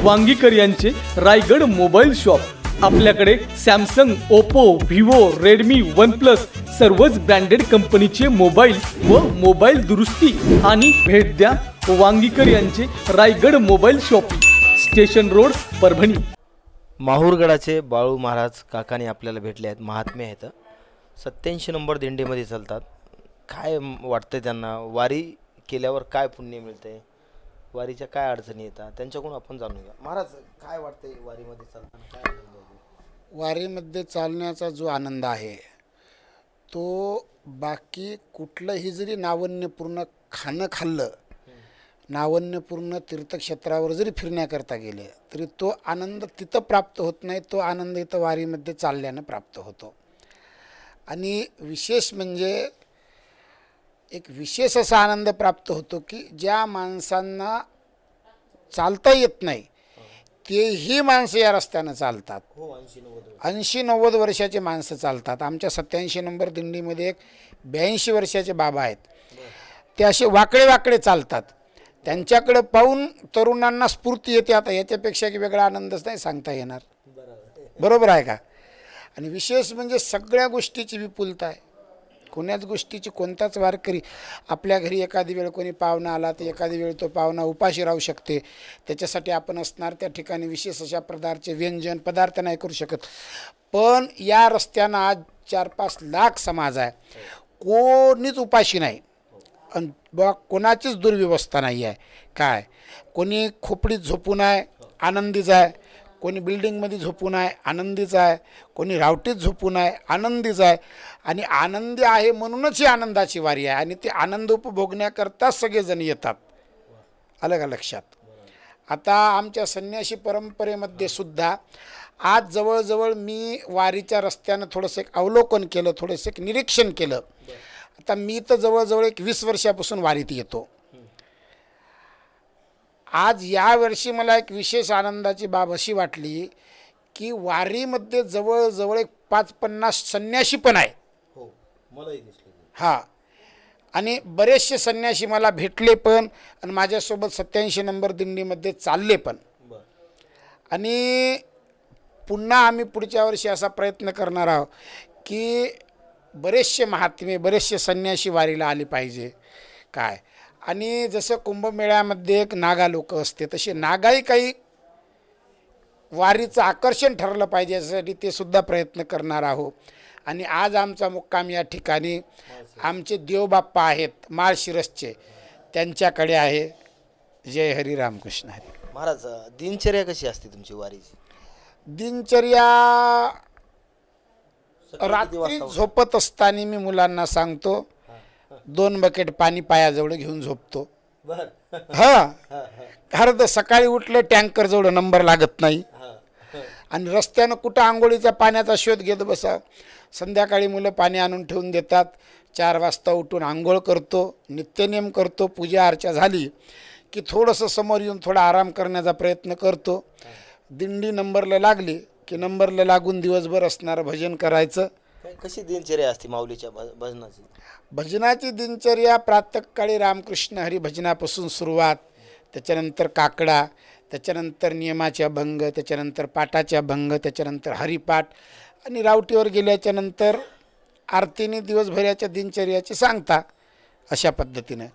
वांगीकर यांचे Raigad mobile shop. आपल्याकडे Samsung, Oppo, Vivo, Redmi, OnePlus सर्वच ब्रँडेड कंपनीचे मोबाईल व मोबाईल दुरुस्ती आणि भेट द्या वांगीकर यांचे Raigad mobile shopping, station road, Parbhani. माहूरगडाचे बाळू महाराज काकाने आपल्याला भेटले आहेत, महात्मे आहेत। 87 नंबर दिंडीमध्ये चालतात। काय वाटतं त्यांना, वारी केल्यावर काय पुण्य मिळते, वारीच्या काय अडचणी येतात, त्यांच्याकडून आपण जाणून घ्या। महाराज, काय वाटतंय वारीमध्ये चालताना, काय आनंद होतो? वारीमध्ये चालण्याचा जो आनंद आहे तो बाकी कुठलंही जरी नाविन्यपूर्ण खाणं खाल्लं, नाविन्यपूर्ण तीर्थक्षेत्रावर जरी फिरण्याकरता गेले तरी तो आनंद तिथं प्राप्त होत नाही, तो आनंद इथं वारीमध्ये चालल्यानं प्राप्त होतो। आणि विशेष म्हणजे एक विशेष असा आनंद प्राप्त होतो की ज्या माणसांना चालता येत नाही तेही माणसं या रस्त्यानं चालतात। 80-90 वर्षाचे माणसं चालतात। आमच्या 87 नंबर दिंडीमध्ये एक 82 वर्षाचे बाबा आहेत, ते असे वाकडे वाकडे चालतात। त्यांच्याकडे पाहून तरुणांना स्फूर्ती येते। आता याच्यापेक्षा की वेगळा आनंदच नाही सांगता येणार, बरोबर आहे का? आणि विशेष म्हणजे सगळ्या गोष्टीची विपुलता आहे। कोण्याच गोष्टीची, कोणताच वारकरी आपल्या घरी एखादी वेळ कोणी पाहुणा आला तर एखादी वेळ तो पाहुणा उपाशी राहू शकते, त्याच्यासाठी आपण असणार त्या ठिकाणी विशेष अशा प्रकारचे व्यंजन पदार्थ नाही करू शकत। पण या रस्त्यानं आज 4-5 लाख समाज आहे, कोणीच उपाशी नाही आणि बा कोणाचीच दुर्व्यवस्था नाही आहे। काय कोणी खोपडीत झोपून आहे आनंदीच आहे, कोणी बिल्डिंगमध्ये झोपून आहे आनंदीच आहे, कोणी रावटीत झोपून आहे आनंदीच आहे। आणि आनंदी आहे म्हणूनच ही आनंदाची वारी आहे आणि ते आनंद उपभोगण्याकरता सगळेजण येतात। आलं का लक्षात? आता आमच्या संन्यासी परंपरेमध्ये सुद्धा आज जवळजवळ मी वारीच्या रस्त्यानं थोडंसं एक अवलोकन केलं, थोडंसं एक निरीक्षण केलं। आता मी तर जवळजवळ एक 20 वर्षापासून वारीत येतो। आज यावर्षी मला एक विशेष आनंदाची बाब अशी वाटली की वारीमध्ये जवळजवळ एक 5-50 संन्यासी पण आहे। हां, आणि बरेचसे संन्यासी मला भेटले पण आणि माझ्यासोबत 87 नंबर दिंडीमध्ये चालले पण। आणि पुन्हा आम्ही पुढच्या वर्षी असा प्रयत्न करणार आहोत की बरेचसे महात्मे, बरेचसे संन्यासी वारीला आले पाहिजे। काय आणि जसं कुंभमेळ्यामध्ये एक नागा लोक असते तसे नागाही काही वारीचं आकर्षण ठरलं पाहिजे, यासाठी ते सुद्धा प्रयत्न करणार आहोत। आणि आज आमचा मुक्काम या ठिकाणी आमचे देवबाप्पा आहेत माळशिरसचे, त्यांच्याकडे आहे। जय हरी रामकृष्ण हरी। महाराज, दिनचर्या कशी असते तुमची वारीची? दिनचर्या रात्री झोपत असताना मी मुलांना सांगतो 2 बकेट पाणी पायाजवळ घेऊन झोपतो। हां, खरं तर सकाळी उठलं टँकरजवळ नंबर लागत नाही आणि रस्त्यानं कुठं आंघोळीचा पाण्याचा शोध घेत बसा। संध्याकाळी मुलं पाणी आणून ठेवून देतात। 4 वाजता उठून आंघोळ करतो, नित्यनेम करतो, पूजा अर्चा झाली की थोडंसं समोर येऊन थोडा आराम करण्याचा प्रयत्न करतो। दिंडी नंबरला लागली की नंबरला लागून दिवसभर असणारं भजन करायचं। कशी दिनचर्या असते माऊलीच्या भजनाची? भजनाची दिनचर्या प्रातःकाळी रामकृष्ण हरी भजनापासून सुरुवात, त्याच्यानंतर काकडा, त्याच्यानंतर नियमाचे अभंग, त्याच्यानंतर पाठाचे अभंग, त्याच्यानंतर हरिपाठ आणि रावटीवर गेल्याच्यानंतर आरतीने दिवसभराच्या दिनचर्याची सांगता। अशा पद्धतीने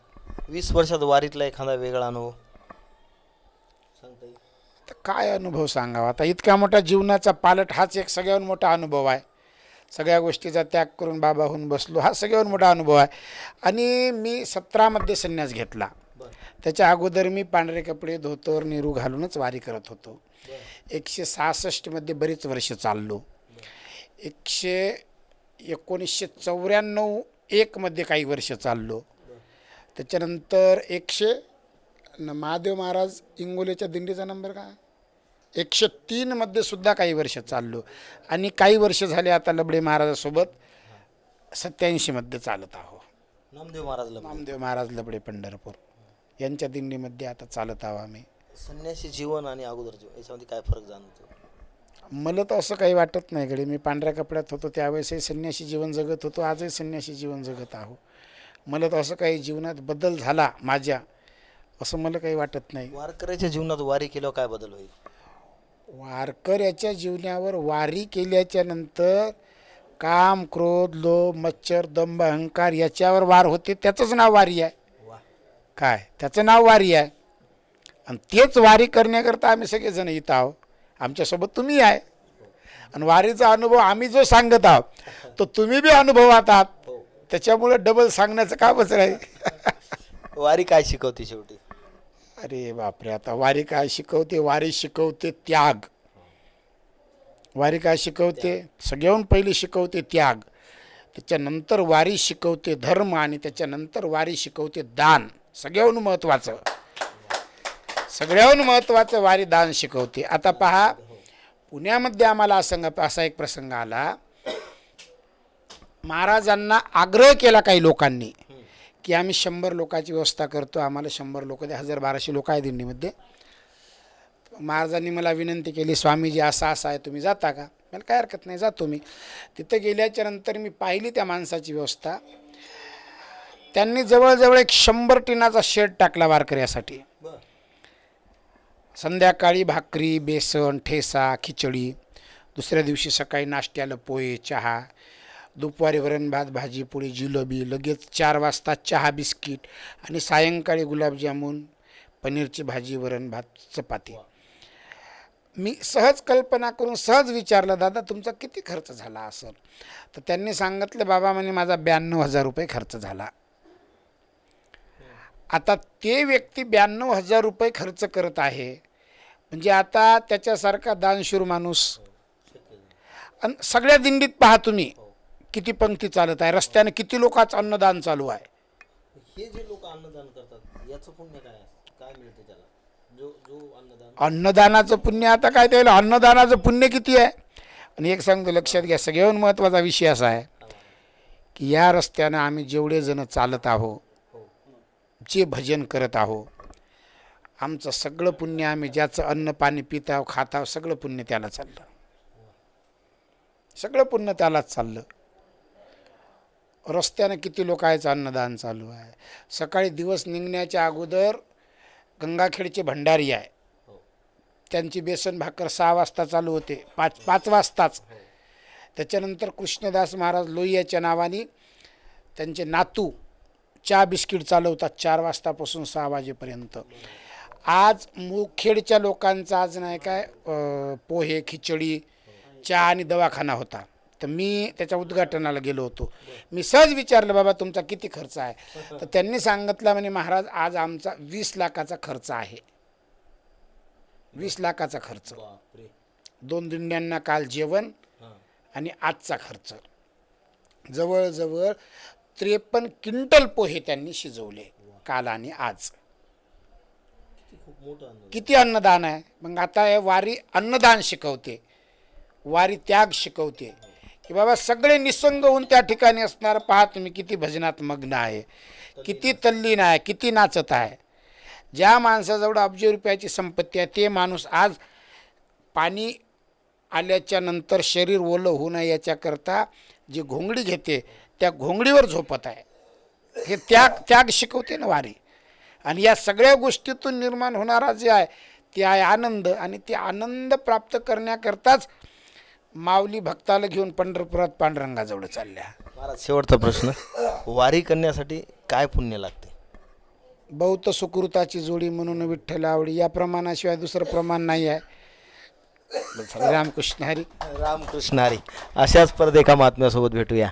20 वर्षात वारीतला एखादा वेगळा अनुभव सांगता येईल? तर काय अनुभव सांगावा आता? इतका मोठा जीवनाचा पालट हाच एक सगळ्याहून मोठा अनुभव आहे। सगळ्या गोष्टीचा त्याग करून बाबा होऊन बसलो, हा सगळ्याहून मोठा अनुभव आहे। आणि मी 17मध्ये संन्यास घेतला। त्याच्या अगोदर मी पांढरे कपडे, धोतर, नेहरू घालूनच वारी करत होतो। 166मध्ये बरीच वर्ष चाललो। 1994-1 मध्ये काही वर्ष चाललो। त्याच्यानंतर महादेव महाराज इंगोलेच्या दिंडीचा नंबर काय 103 मध्ये सुद्धा काही वर्ष चाललो आणि काही वर्ष झाले आता लबडे महाराजासोबत 87 मध्ये चालत आहो। नामदेव महाराज लबडे पंढरपूर यांच्या दिंडीमध्ये आता चालत आहो आम्ही। संन्यासी जीवन आणि अगोदर जीवन याच्यामध्ये काय फरक जाणवतो? मला तर असं काही वाटत नाही गडे। मी पांढऱ्या कपड्यात होतो त्यावेळेसही संन्यासी जीवन जगत होतो, आजही संन्यासी जीवन जगत आहो। मला तर असं काही जीवनात बदल झाला माझ्या असं मला काही वाटत नाही. वारकऱ्याच्या जीवनात वारी केल्यावर काय बदल होईल? वारकऱ्याच्या जीवनावर वारी केल्याच्या नंतर काम, क्रोध, लोभ, मच्छर, दंभ, अहंकार याच्यावर वार होते. त्याचंच नाव वारी आहे. काय त्याचं नाव वारी आहे. आणि तेच वारी करण्याकरता आम्ही सगळेजण इथं आहोत. आमच्यासोबत तुम्ही आहे. आणि वारीचा अनुभव आम्ही जो सांगत आहोत तो तुम्ही बी अनुभवात आहात. त्याच्यामुळे डबल सांगण्याचं कामच राहील. वारी काय शिकवते शेवटी? अरे बापरे, आता वारी काय शिकवते? वारी शिकवते त्याग. वारी काय शिकवते? सगळ्याहून पहिली शिकवते त्याग. त्याच्यानंतर वारी शिकवते धर्म आणि त्याच्यानंतर वारी शिकवते दान. सगळ्याहून महत्त्वाचं, सगळ्याहून महत्त्वाचं वारी दान शिकवते. आता पहा, पुण्यामध्ये आम्हाला असा एक प्रसंग आला. महाराजांना आग्रह केला काही लोकांनी की आम्ही 100 लोकांची व्यवस्था करतो, आम्हाला 100 लोक द्या. 1200 लोक आहे दिंडीमध्ये. महाराजांनी मला विनंती केली, स्वामीजी असं आहे, तुम्ही जाता का? मला काय हरकत नाही, जातो मी. तिथं गेल्याच्या नंतर मी पाहिली त्या माणसाची व्यवस्था. त्यांनी जवळजवळ एक 100 टिनाचा शेड टाकला वारकऱ्यासाठी. संध्याकाळी भाकरी, बेसन, ठेसा, खिचडी. दुसऱ्या दिवशी सकाळी नाश्त्याला पोहे, चहा. दुपारी वरण भात, भाजी, पोळी, जिलेबी. लगेच 4 वाजता चहा, बिस्किट. आणि सायंकाळी गुलाबजामुन, पनीरची भाजी, वरण भात, चपाती. मी सहज कल्पना करून सहज विचारलं, दादा तुमचा किती खर्च झाला असेल? तर त्यांनी सांगितलं, बाबा म्हणे माझा 92,000 रुपये खर्च झाला. आता ते व्यक्ती 92,000 रुपये खर्च करत आहे म्हणजे आता त्याच्यासारखा दानशूर माणूस. आणि सगळ्या दिंडीत पहा तुम्ही किती पंक्ती चालत आहे, रस्त्याने किती लोकांचं अन्नदान चालू आहे. हे जे लोक अन्नदान करतात याचं पुण्य काय काय मिळते त्याला? जो अन्नदान, अन्नदानाचं पुण्य, आता काय त्याला अन्नदानाचं पुण्य किती आहे? आणि एक सांगतो, लक्षात घ्या, सगळ्याहून महत्त्वाचा विषय असा आहे की या रस्त्यानं आम्ही जेवढे जण चालत आहोत, जे भजन करत आहोत, आमचं सगळं पुण्य, आम्ही ज्याचं अन्न पाणी पित आहोत, खात आहोत, सगळं पुण्य त्याला चाललं. सगळं पुण्य त्यालाच चाललं. रस्त्यानं किती लोकांचं अन्नदान चालू आहे. सकाळी दिवस निघण्याच्या अगोदर गंगाखेडचे भंडारी आहे, त्यांची बेसन भाकर 6 वाजता चालू होते, 5 वाजताच. त्याच्यानंतर कृष्णदास महाराज लोहियाच्या नावाने त्यांचे नातू चहा बिस्किट चालवतात 4 वाजतापासून 6 वाजेपर्यंत. आज मुखेडच्या लोकांचा आज नाही काय पोहे, खिचडी, चहा आणि दवाखाना होता. तर मी त्याच्या उद्घाटनाला गेलो होतो. मी सहज विचारलं, बाबा तुमचा किती खर्च आहे? तर त्यांनी सांगितलं म्हणे, महाराज आज आमचा 20 लाखाचा खर्च आहे. 20 लाखाचा खर्च. 2 दिंड्यांना काल जेवण आणि आजचा खर्च. जवळजवळ 53 क्विंटल पोहे त्यांनी शिजवले काल आणि आज. किती अन्नदान आहे. मग आता हे वारी अन्नदान शिकवते, वारी त्याग शिकवते की बाबा सगळे निसंग होऊन त्या ठिकाणी असणार. पहा तुम्ही किती भजनात मग्न आहे, किती तल्लीन आहे, किती नाचत आहे. ज्या माणसाजवळ अब्ज रुपयाची संपत्ती आहे ते माणूस आज पाणी आल्याच्या नंतर शरीर ओलं होऊ नये याच्याकरता जी घोंगडी घेते त्या घोंगडीवर झोपत आहे. हे त्याग शिकवते ना वारी. आणि या सगळ्या गोष्टीतून निर्माण होणारा जे आहे ते आहे आनंद. आणि ते आनंद प्राप्त करण्याकरताच माऊली भक्ताला घेऊन पंढरपुरात पांडुरंगाजवळ चालल्या. महाराज शेवटचा प्रश्न, वारी करण्यासाठी काय पुण्य लागते? बहुत सुकृताची जोडी म्हणून विठ्ठल आवडी, या प्रमाणाशिवाय दुसरं प्रमाण नाही आहे. रामकृष्ण हरी. रामकृष्ण हरी. अशाच परत एका महात्म्यासोबत भेटूया.